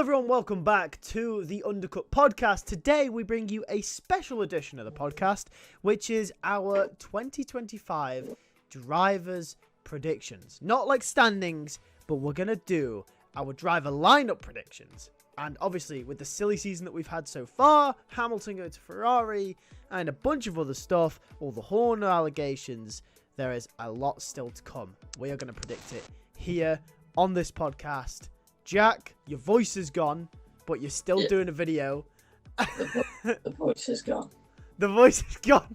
everyone, welcome back to the Undercut podcast. Today we bring you a special edition of the podcast, which is our 2025 drivers predictions. Not like standings, but we're going to do our driver lineup predictions. And obviously with the silly season that we've had so far, Hamilton going to Ferrari and a bunch of other stuff, all the Horner allegations, there is a lot still to come. We are going to predict it here on this podcast. Jack, your voice is gone, but you're still doing a video. The voice is gone. The voice is gone.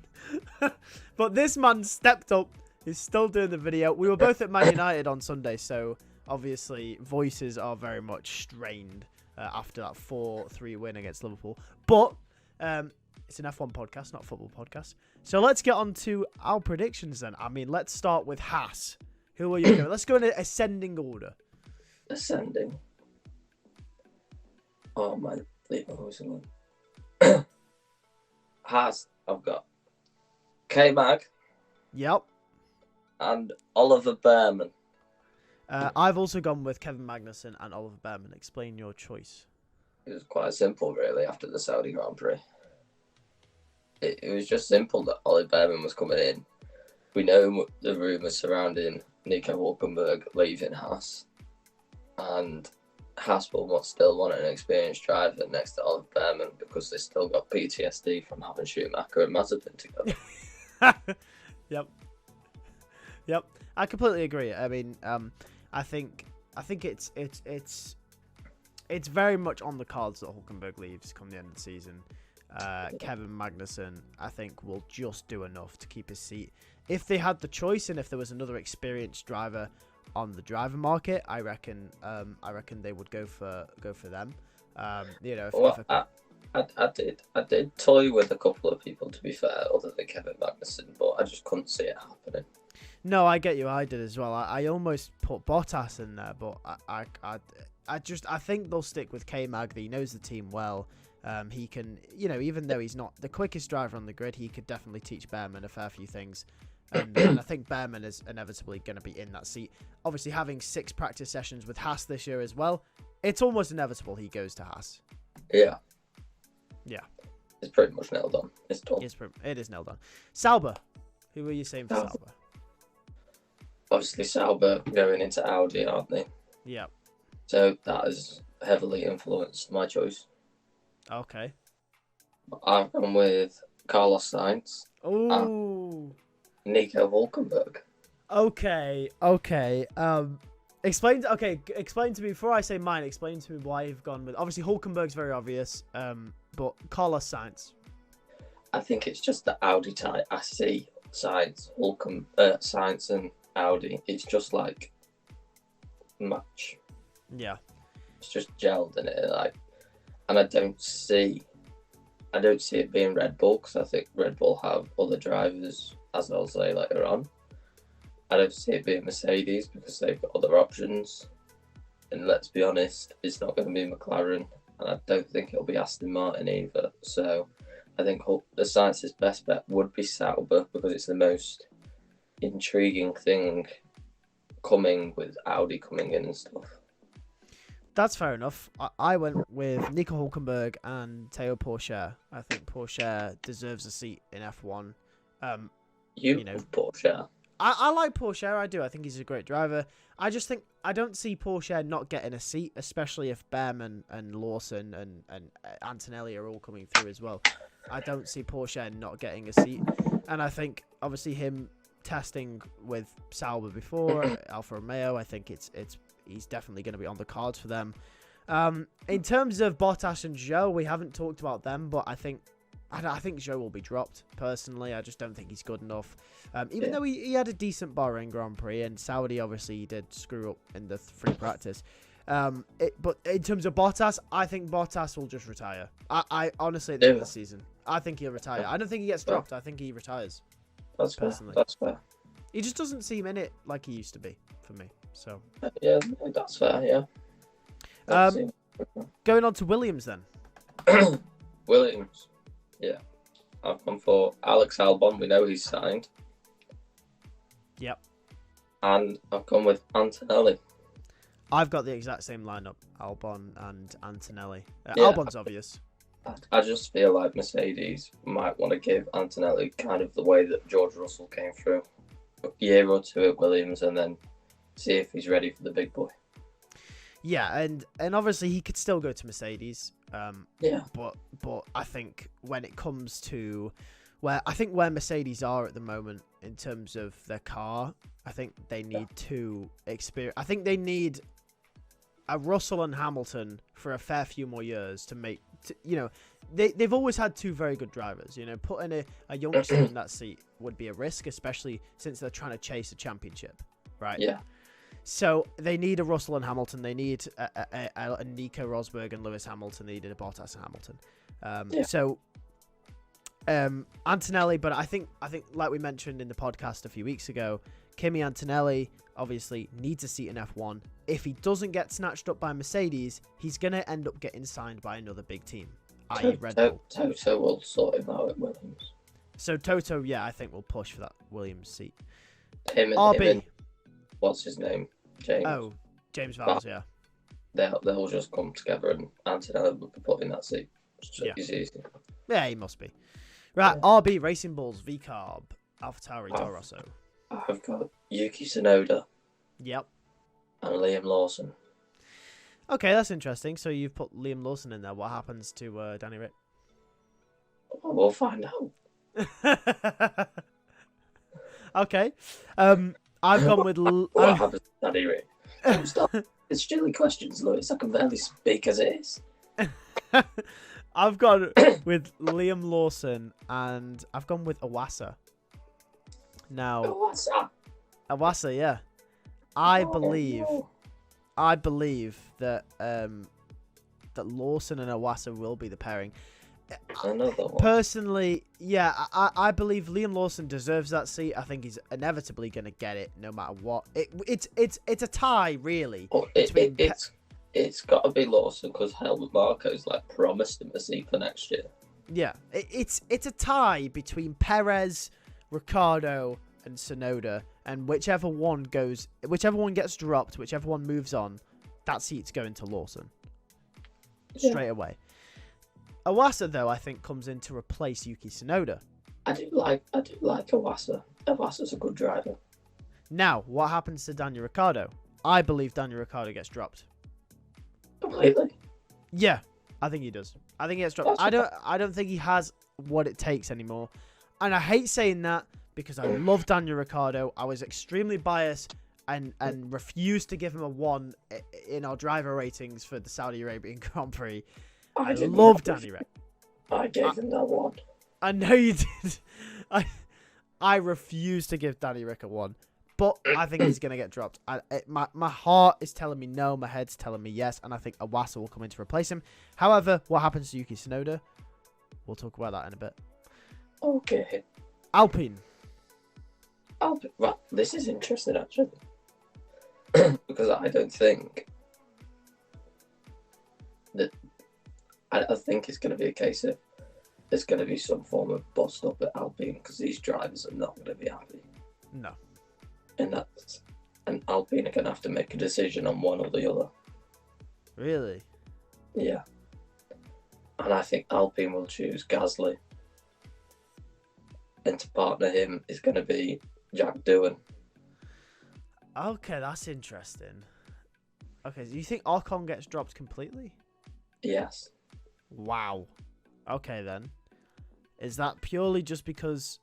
But this man stepped up. He's still doing the video. We were both at Man United on Sunday, so obviously voices are very much strained after that 4-3 win against Liverpool. But it's an F1 podcast, not a football podcast. So let's get on to our predictions then. I mean, let's start with Haas. Who are you going? Let's go in ascending order. Ascending. Oh my, leave my voice alone. Haas, I've got K-Mag. Yep. And Oliver Behrman. I've also gone with Kevin Magnussen and Oliver Behrman. Explain your choice. It was quite simple, really, after the Saudi Grand Prix. It was just simple that Oliver Behrman was coming in. We know the rumours surrounding Nico Hülkenberg leaving Haas. And Haas will still want an experienced driver next to Oliver Behrman because they still got PTSD from having Schumacher and Mazepin together. Yep. I completely agree. I mean, I think it's very much on the cards that Hülkenberg leaves come the end of the season. Kevin Magnussen, I think, will just do enough to keep his seat. If they had the choice and if there was another experienced driver on the driver market, I reckon they would go for them. I did toy with a couple of people, to be fair, other than Kevin Magnussen, but I just couldn't see it happening. No, I get you. I did as well. I almost put Bottas in there, but I think they'll stick with K-Mag. He knows the team well. He can, even though he's not the quickest driver on the grid, he could definitely teach Behrman a fair few things. And I think Behrman is inevitably going to be in that seat. Obviously, having 6 practice sessions with Haas this year as well, it's almost inevitable he goes to Haas. Yeah. It's pretty much nailed on. It's done. It is nailed on. Sauber. Who are you saying for Sauber? Obviously, Sauber going into Audi, aren't they? Yeah. So that has heavily influenced my choice. Okay. I've gone with Carlos Sainz. Oh. Nico Hülkenberg. Okay. Explain to me before I say mine. Explain to me why you've gone with. Obviously, Hülkenberg's very obvious. But Carlos Sainz. I think it's just the Audi type. I see Sainz, Sainz and Audi. It's just like match. Yeah. It's just gelled in it, and I don't see it being Red Bull because I think Red Bull have other drivers, as I'll say later on. I don't see it being Mercedes because they've got other options. And let's be honest, it's not going to be McLaren, and I don't think it'll be Aston Martin either. So I think the Sainz's best bet would be Sauber because it's the most intriguing thing coming with Audi coming in and stuff. That's fair enough. I went with Nico Hülkenberg and Théo Pourchaire. I think Pourchaire deserves a seat in F1. You know Pourchaire. I like Pourchaire. I do. I think he's a great driver. I just think I don't see Pourchaire not getting a seat, especially if Behrman and Lawson and Antonelli are all coming through as well. I don't see Pourchaire not getting a seat. And I think, obviously, him testing with Sauber before, Alfa Romeo, I think he's definitely going to be on the cards for them. In terms of Bottas and Zhou, we haven't talked about them, but I think Zhou will be dropped, personally. I just don't think he's good enough. Even though he had a decent Bahrain Grand Prix, and Saudi, obviously, he did screw up in the free practice. But in terms of Bottas, I think Bottas will just retire. I honestly, at the end of the season, I think he'll retire. I don't think he gets dropped. I think he retires. That's personally fair. That's fair. He just doesn't seem in it like he used to be for me. So yeah, that's fair. Yeah. Going on to Williams then. Williams. Yeah. I've gone for Alex Albon. We know he's signed. Yep. And I've gone with Antonelli. I've got the exact same lineup: Albon and Antonelli. Yeah. Albon's obvious. I just feel like Mercedes might want to give Antonelli kind of the way that George Russell came through, a year or two at Williams, and then see if he's ready for the big boy. Yeah, and obviously he could still go to Mercedes. Yeah. But I think when it comes to where Mercedes are at the moment in terms of their car, I think they need to experience. I think they need a Russell and Hamilton for a fair few more years to make. They've always had two very good drivers. Putting a youngster in that seat would be a risk, especially since they're trying to chase a championship, right? Yeah. So they need a Russell and Hamilton. They need a Nico Rosberg and Lewis Hamilton. They needed a Bottas and Hamilton. So Antonelli, but I think like we mentioned in the podcast a few weeks ago, Kimi Antonelli obviously needs a seat in F1. If he doesn't get snatched up by Mercedes, he's going to end up getting signed by another big team, i.e. Red Bull. Toto will sort him out at Williams. So Toto, I think will push for that Williams seat. RB. What's his name? James. Oh, James Vowles, yeah. They'll just come together and Antonelli will be put in that seat. So it's easy. Yeah, he must be. Right, RB, Racing Bulls, VCarb, AlphaTauri, Toro Rosso. I've got Yuki Tsunoda. Yep. And Liam Lawson. Okay, that's interesting. So you've put Liam Lawson in there. What happens to Danny Rick? Well, we'll find out. Okay. I've gone with... What happens to Danny Rick? Don't stop. It's silly questions, Lewis. I can barely speak as it is. I've gone with Liam Lawson and I've gone with Iwasa. Now... Iwasa, yeah. I believe that that Lawson and Iwasa will be the pairing. Another one. Personally, yeah, I believe Liam Lawson deserves that seat. I think he's inevitably going to get it no matter what. It's a tie, really. Oh, it's got to be Lawson because Helmut Marko's promised him a seat for next year. Yeah, it's a tie between Perez, Ricciardo, and Tsunoda, and whichever one gets dropped, whichever one moves on, that seat's going to Lawson straight away. Iwasa, though, I think comes in to replace Yuki Tsunoda. I do like Iwasa. Iwasa's a good driver. Now, what happens to Daniel Ricciardo? I believe Daniel Ricciardo gets dropped. Completely. Yeah, I think he does. I think he gets dropped. I don't think he has what it takes anymore. And I hate saying that because I love Daniel Ricciardo. I was extremely biased and refused to give him a 1 in our driver ratings for the Saudi Arabian Grand Prix. I love Danny Rick. I gave him that 1. I know you did. I refuse to give Danny Rick a 1. But I think he's going to get dropped. My heart is telling me no. My head's telling me yes. And I think Iwasa will come in to replace him. However, what happens to Yuki Tsunoda? We'll talk about that in a bit. Okay. Alpine. Well, this is interesting, actually. Because I don't think that... I think it's going to be a case of there's going to be some form of bust up at Alpine because these drivers are not going to be happy. No. And Alpine are going to have to make a decision on one or the other. Really? Yeah. And I think Alpine will choose Gasly. And to partner him is going to be Jack Doohan. Okay, that's interesting. Okay, do you think Ocon gets dropped completely? Yes. Wow. Okay, then. Is that purely just because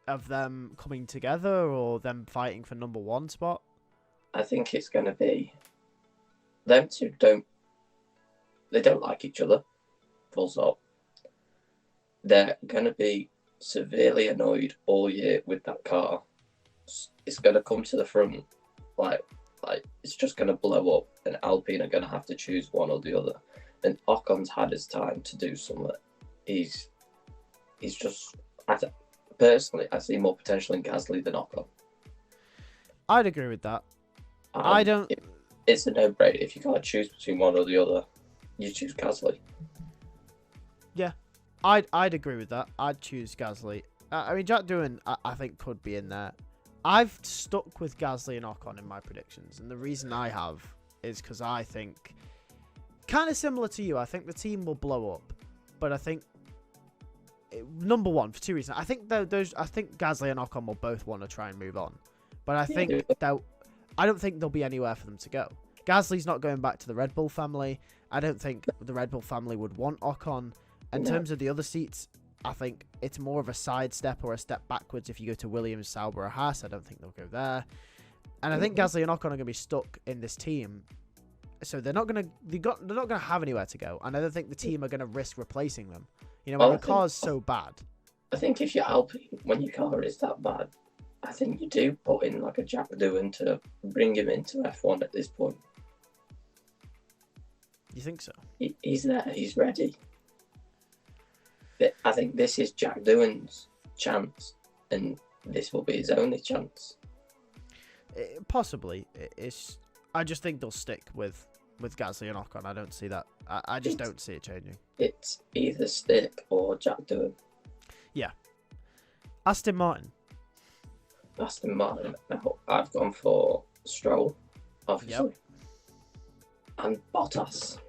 of them coming together or them fighting for number 1 spot? I think it's going to be them two don't like each other, full stop. They're going to be severely annoyed all year with that car. It's going to come to the front like it's just going to blow up, and Alpine are going to have to choose one or the other. And Ocon's had his time to do something. He's just... Personally, I see more potential in Gasly than Ocon. I'd agree with that. I don't... It's a no-brainer. If you can't choose between one or the other, you choose Gasly. Yeah, I'd agree with that. I'd choose Gasly. I mean, Jack Doohan, I think, could be in there. I've stuck with Gasly and Ocon in my predictions, and the reason I have is because I think, kind of similar to you, I think the team will blow up, but I think number one for two reasons. I think I think Gasly and Ocon will both want to try and move on, but I think I don't think there'll be anywhere for them to go. Gasly's not going back to the Red Bull family. I don't think the Red Bull family would want Ocon. In terms of the other seats, I think it's more of a sidestep or a step backwards if you go to Williams, Sauber, or Haas. I don't think they'll go there. And I think Gasly and Ocon are going to be stuck in this team, so they're not going to have anywhere to go. And I don't think the team are going to risk replacing them. You know, when your car's so bad. I think if you're Alpine, when your car is that bad, I think you do put in like a Jack Doohan to bring him into F1 at this point. You think so? He's there. He's ready. But I think this is Jack Doohan's chance, and this will be his only chance. Possibly. I just think they'll stick with Gasly and Ocon. I don't see that. I just don't see it changing. It's either stick or Jack Doohan. Yeah. Aston Martin. Now, I've gone for Stroll, obviously. Yep. And Bottas.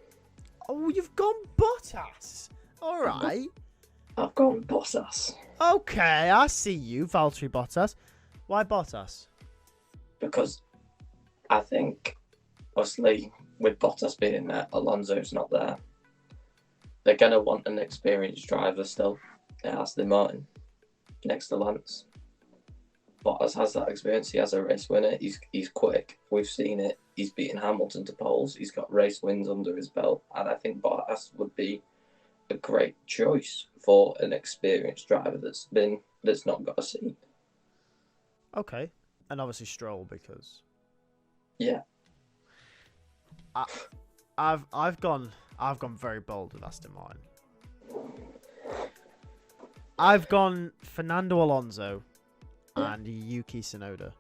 Oh, you've gone Bottas. All right. I've gone Bottas. Okay, I see you, Valtteri Bottas. Why Bottas? Because I think, obviously, with Bottas being there, Alonso's not there. They're going to want an experienced driver still at Aston Martin next to Lance. Bottas has that experience. He has a race winner. He's quick. We've seen it. He's beaten Hamilton to poles. He's got race wins under his belt. And I think Bottas would be a great choice for an experienced driver that's not got a seat. Okay. And obviously Stroll because... Yeah. I've gone very bold with Aston Martin. I've gone Fernando Alonso and Yuki Tsunoda.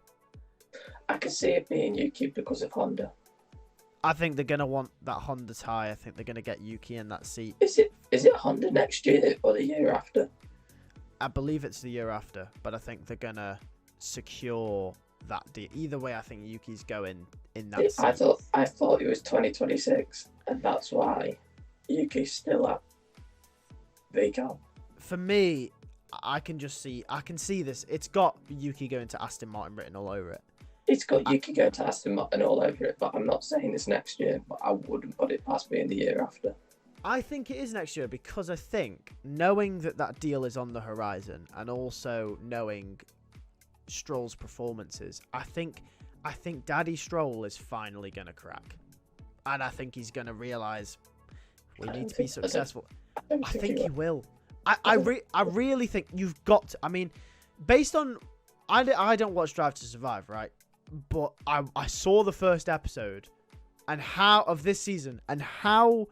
I can see it being Yuki because of Honda. I think they're gonna want that Honda tie. I think they're gonna get Yuki in that seat. Is it Honda next year or the year after? I believe it's the year after, but I think they're gonna secure that deal. Either way, I think Yuki's going in that seat. I thought it was 2026, and that's why Yuki's still at VCAL. For me, I can see this. It's got Yuki going to Aston Martin written all over it. It's got Yuki going to Aston Martin all over it, but I'm not saying it's next year, but I wouldn't put it past being the year after. I think it is next year because I think knowing that deal is on the horizon and also knowing Stroll's performances, I think Daddy Stroll is finally going to crack. And I think he's going to realise we need to be successful. I think he will. I really think you've got to, I mean, based on... I don't watch Drive to Survive, right? But I saw the first episode and how of this season and how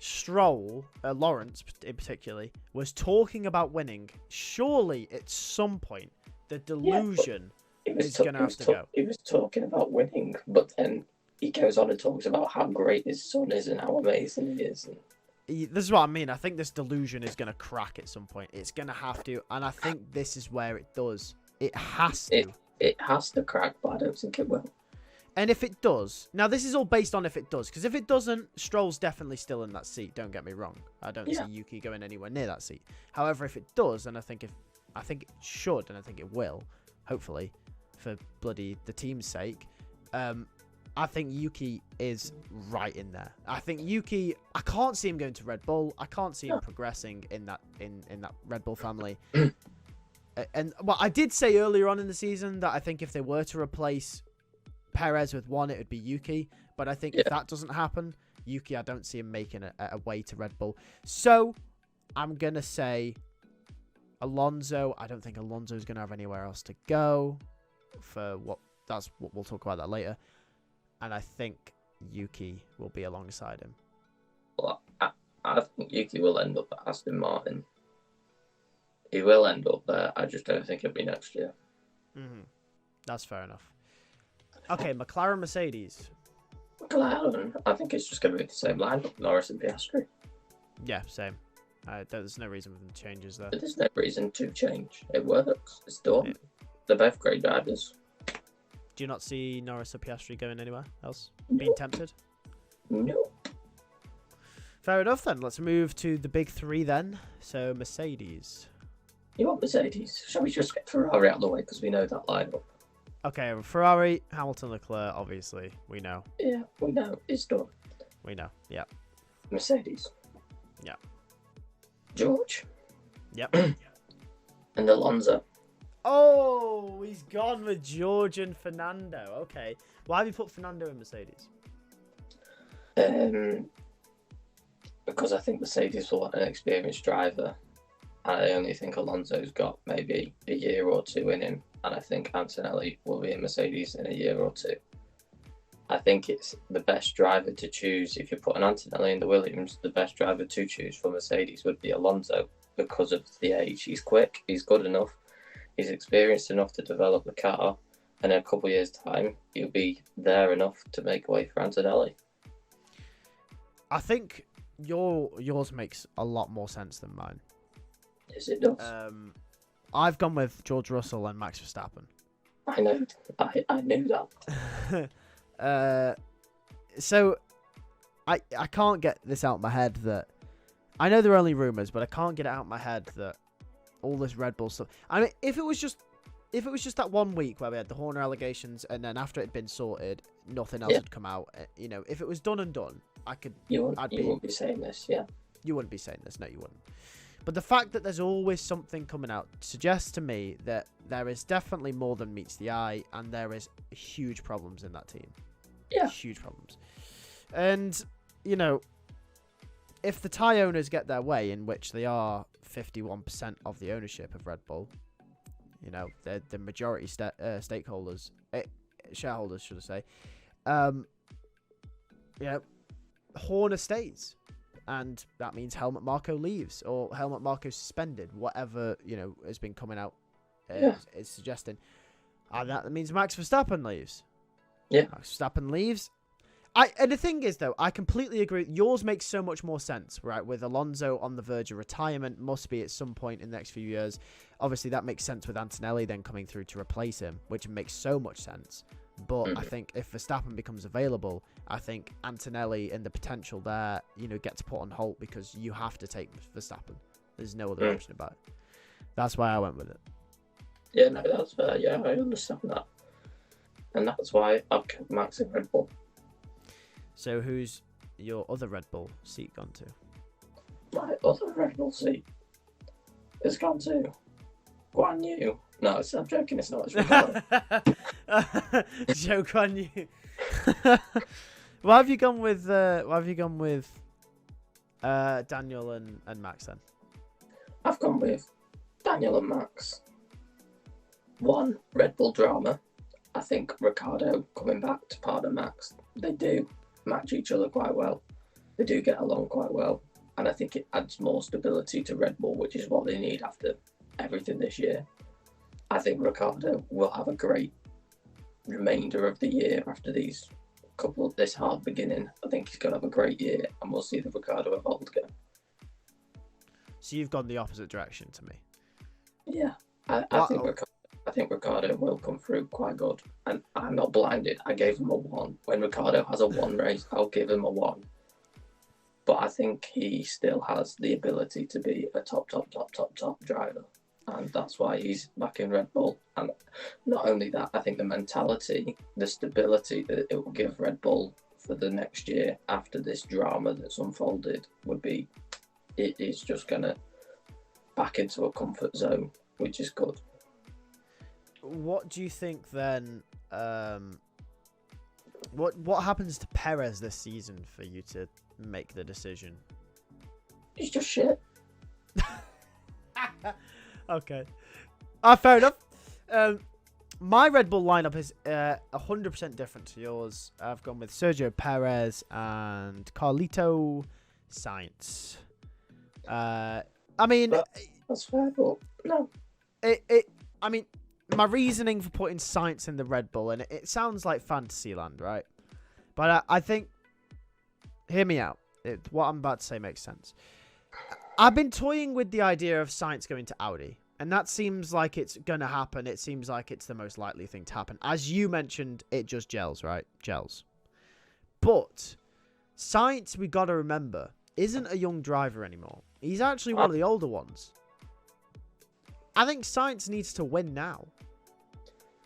Stroll, Lawrence in particularly, was talking about winning. Surely at some point the delusion is going to have to go. He was talking about winning, but then he goes on and talks about how great his son is and how amazing he is. This is what I mean. I think this delusion is going to crack at some point. It's going to have to, and I think this is where it does. It has to. It has to crack, but I don't think it will. And if it does, now this is all based on if it does, because if it doesn't, Stroll's definitely still in that seat. Don't get me wrong. I don't see Yuki going anywhere near that seat. However, if it does, and I think it should, and I think it will, hopefully, for bloody the team's sake, I think Yuki is right in there. I think Yuki, I can't see him going to Red Bull. I can't see him progressing in that Red Bull family. And well, I did say earlier on in the season that I think if they were to replace Perez with one, it would be Yuki. But I think if that doesn't happen, Yuki, I don't see him making a way to Red Bull. So I'm going to say Alonso. I don't think Alonso's going to have anywhere else to go for that's what we'll talk about that later. And I think Yuki will be alongside him. Well, I think Yuki will end up at Aston Martin. He will end up there. I just don't think it'll be next year. Mm-hmm. That's fair enough. Okay, McLaren, Mercedes. McLaren, I think it's just going to be the same lineup. Norris and Piastri. Yeah, same. There's no reason for them to change there. There's no reason to change. It works. It's done. Yeah. They're both great drivers. Do you not see Norris or Piastri going anywhere else? No. Being tempted? No. Fair enough then. Let's move to the big three then. So Mercedes. You want Mercedes? Shall we just get Ferrari out of the way because we know that lineup? Okay, Ferrari, Hamilton, Leclerc, obviously. We know. Yeah, we know. It's done. We know. Yeah. Mercedes. Yeah. George. Yep. And Alonso. Oh, he's gone with George and Fernando. Okay. Why have you put Fernando in Mercedes? Because I think Mercedes will want an experienced driver. And I only think Alonso's got maybe a year or two in him. And I think Antonelli will be in Mercedes in a year or two. I think it's the best driver to choose. If you put an Antonelli in the Williams, the best driver to choose for Mercedes would be Alonso because of the age. He's quick, he's good enough, he's experienced enough to develop the car, and in a couple of years' time, he'll be there enough to make way for Antonelli. I think yours makes a lot more sense than mine. Yes, it does. I've gone with George Russell and Max Verstappen. I know. I knew that. So I can't get this out of my head that I know they're only rumors, but I can't get it out of my head that all this Red Bull stuff. I mean, if it was just that 1 week where we had the Horner allegations and then after it'd been sorted, nothing else had come out. If it was done and done, You wouldn't be saying this, yeah. You wouldn't be saying this, no, you wouldn't. But the fact that there's always something coming out suggests to me that there is definitely more than meets the eye, and there is huge problems in that team. Yeah. Huge problems. And, if the Thai owners get their way, in which they are 51% of the ownership of Red Bull, they're the majority stakeholders, shareholders, should I say, Horner stays. And that means Helmut Marko leaves, or Helmut Marko suspended, whatever, has been coming out is suggesting. And that means Max Verstappen leaves. Yeah. Max Verstappen leaves. And the thing is, though, I completely agree. Yours makes so much more sense, right? With Alonso on the verge of retirement, must be at some point in the next few years. Obviously, that makes sense with Antonelli then coming through to replace him, which makes so much sense. But I think if Verstappen becomes available, I think Antonelli and the potential there, gets put on hold because you have to take Verstappen. There's no other option about it. That's why I went with it. Yeah, no, that's fair. Yeah, I understand that. And that's why I've kept Max in Red Bull. So who's your other Red Bull seat gone to? My other Red Bull seat has gone to Guan Yu. No, I'm joking. It's not. It's Ricardo. Joe Guan Yu. Why have you gone with? Daniel and Max then? I've gone with Daniel and Max. One, Red Bull drama. I think Ricardo coming back to partner Max. They do match each other quite well. They do get along quite well. And I think it adds more stability to Red Bull, which is what they need after everything this year. I think Ricardo will have a great remainder of the year after this hard beginning. I think he's going to have a great year, and we'll see the Ricardo of old again. So you've gone the opposite direction to me. Yeah, I think Ricardo will come through quite good, and I'm not blinded. I gave him a 1. When Ricardo has a 1 race, I'll give him a 1. But I think he still has the ability to be a top driver. And that's why he's back in Red Bull. And not only that, I think the mentality, the stability that it will give Red Bull for the next year after this drama that's unfolded it is just going to back into a comfort zone, which is good. What do you think then? What happens to Perez this season for you to make the decision? He's just shit. Okay. Fair enough. My Red Bull lineup is 100% different to yours. I've gone with Sergio Perez and Carlito Sainz. I mean... That's fair, but no. I mean, my reasoning for putting Sainz in the Red Bull, and it sounds like Fantasyland, right? But I think... Hear me out. What I'm about to say makes sense. I've been toying with the idea of Sainz going to Audi. And that seems like it's going to happen. It seems like it's the most likely thing to happen. As you mentioned, it just gels, right? Gels. But Sainz, we got to remember, isn't a young driver anymore. He's actually one of the older ones. I think Sainz needs to win now.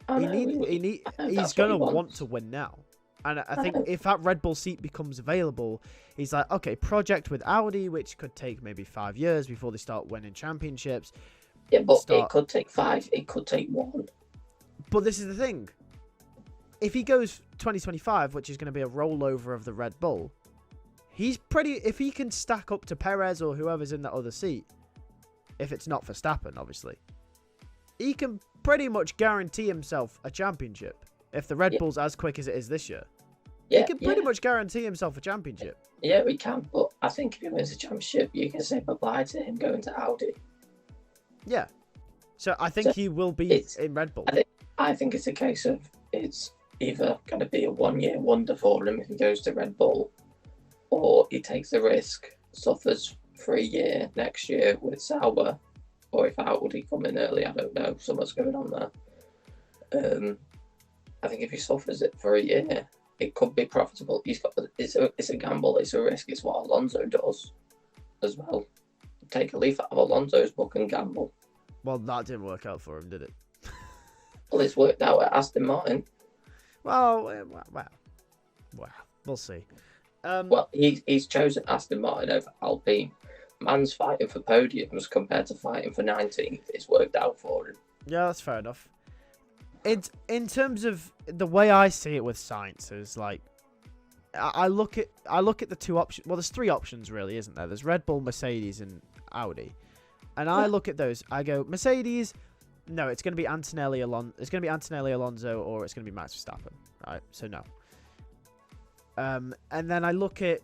He's going to want to win now. And I think if that Red Bull seat becomes available, he's like, okay, project with Audi, which could take maybe 5 years before they start winning championships. Yeah, but it could take 5. It could take 1. But this is the thing. If he goes 2025, which is going to be a rollover of the Red Bull, if he can stack up to Perez or whoever's in that other seat, if it's not Verstappen, obviously, he can pretty much guarantee himself a championship if the Red Bull's as quick as it is this year. He can pretty much guarantee himself a championship. Yeah, we can, but I think if he wins a championship, you can say bye-bye to him going to Audi. Yeah. So I think he will be in Red Bull. I think it's a case of it's either going to be a 1-year wonder for him if he goes to Red Bull, or he takes the risk, suffers for a year next year with Sauber, or if Audi come in early, I don't know, something's going on there. I think if he suffers it for a year, it could be profitable. It's a gamble, it's a risk. It's what Alonso does as well. Take a leaf out of Alonso's book and gamble. Well, that didn't work out for him, did it? Well, it's worked out at Aston Martin. Well, we'll see. Well, he's chosen Aston Martin over Alpine. Man's fighting for podiums compared to fighting for 19th. It's worked out for him. Yeah, that's fair enough. In terms of the way I see it with Sainz is like, I look at the two options. Well, there's 3 options really, isn't there? There's Red Bull, Mercedes, and Audi. And I look at those. I go Mercedes. No, it's going to be Antonelli Alonso, or it's going to be Max Verstappen. Right. So no. And then I look at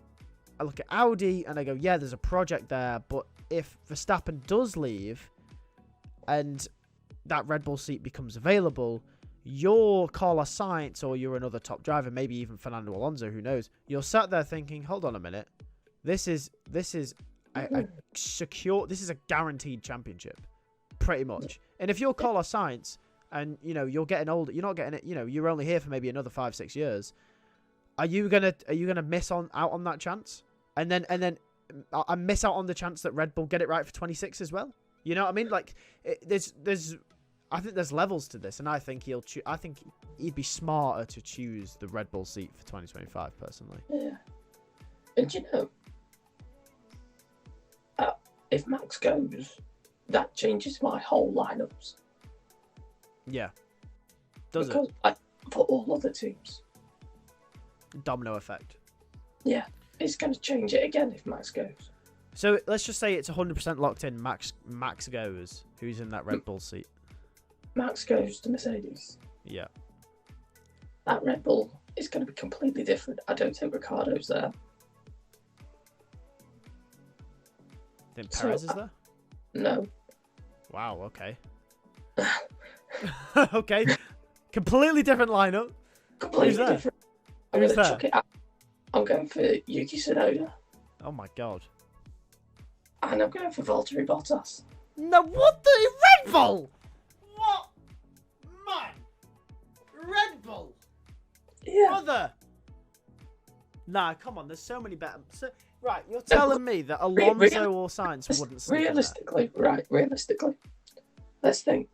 Audi, and I go, yeah, there's a project there. But if Verstappen does leave, and that Red Bull seat becomes available, you're Carlos Sainz or you're another top driver, maybe even Fernando Alonso, who knows? You're sat there thinking, hold on a minute, this is a secure, this is a guaranteed championship, pretty much. And if you're Carlos Sainz and you're getting older, you're not getting it, you're only here for maybe another 5-6 years. Are you gonna miss out on that chance, and then miss out on the chance that Red Bull get it right for 26 as well? You know what I mean? Like, I think there's levels to this, and I think I think he'd be smarter to choose the Red Bull seat for 2025, personally. Yeah, and if Max goes, that changes my whole lineups. Yeah, because for all other teams, domino effect. Yeah, it's going to change it again if Max goes. So let's just say it's 100% locked in. Max goes. Who's in that Red Bull seat? Max goes to Mercedes. Yeah. That Red Bull is going to be completely different. I don't think Ricciardo's there. Think Perez is there? No. Wow. Okay. Okay. Completely different lineup. Completely different. Who's there? I'm going for Yuki Tsunoda. Oh my god. And I'm going for Valtteri Bottas. No, what the Red Bull? What? Man. Red Bull? Yeah. Brother. Nah, come on. There's so many better. Right, you're telling me that Alonso or Sainz wouldn't sleep realistically, realistically. Let's think.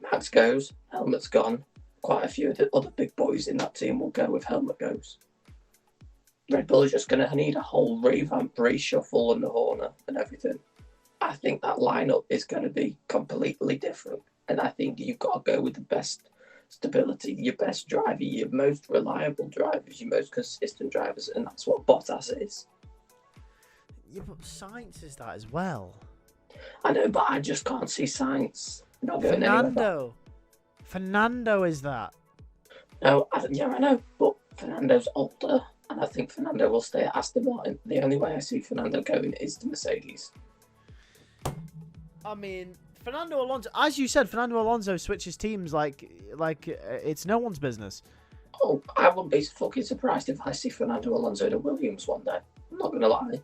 Max goes, helmet's gone. Quite a few of the other big boys in that team will go if helmet goes. Red Bull is just going to need a whole revamp, reshuffle, and the Horner and everything. I think that lineup is going to be completely different. And I think you've got to go with the best stability, your best driver, your most reliable drivers, your most consistent drivers, and that's what Bottas is. Yeah, but Sainz is that as well. I know, but I just can't see Sainz not going anywhere. Fernando is that. No, I know, but Fernando's older, and I think Fernando will stay at Aston Martin. The only way I see Fernando going is to Mercedes. I mean, Fernando Alonso, as you said, Fernando Alonso switches teams like it's no one's business. Oh, I wouldn't be fucking surprised if I see Fernando Alonso to Williams one day. I'm not going to lie.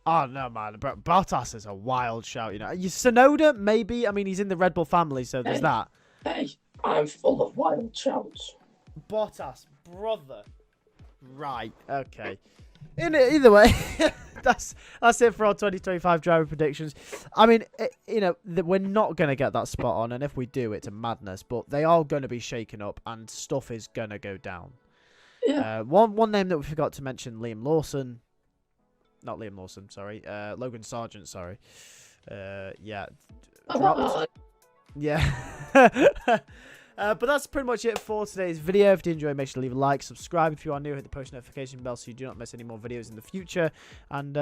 Oh no, man! Bottas is a wild shout. You know, Sonoda maybe. I mean, he's in the Red Bull family, so there's Hey, that. hey, I'm full of wild shouts. Bottas, brother. Right. Okay. Either way, that's it for our 2025 driver predictions. I mean, we're not going to get that spot on, and if we do, it's a madness. But they are going to be shaken up, and stuff is going to go down. Yeah. One name that we forgot to mention: Liam Lawson. Not Liam Lawson, sorry. Logan Sargent, sorry. Yeah. Dropped. Yeah. But that's pretty much it for today's video. If you did enjoy, make sure to leave a like, subscribe if you are new, hit the post notification bell so you do not miss any more videos in the future. And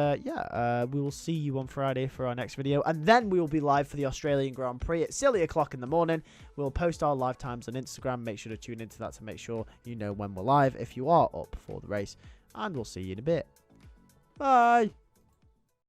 we will see you on Friday for our next video. And then we will be live for the Australian Grand Prix at silly o'clock in the morning. We'll post our live times on Instagram. Make sure to tune into that to make sure you know when we're live if you are up for the race. And we'll see you in a bit. Bye.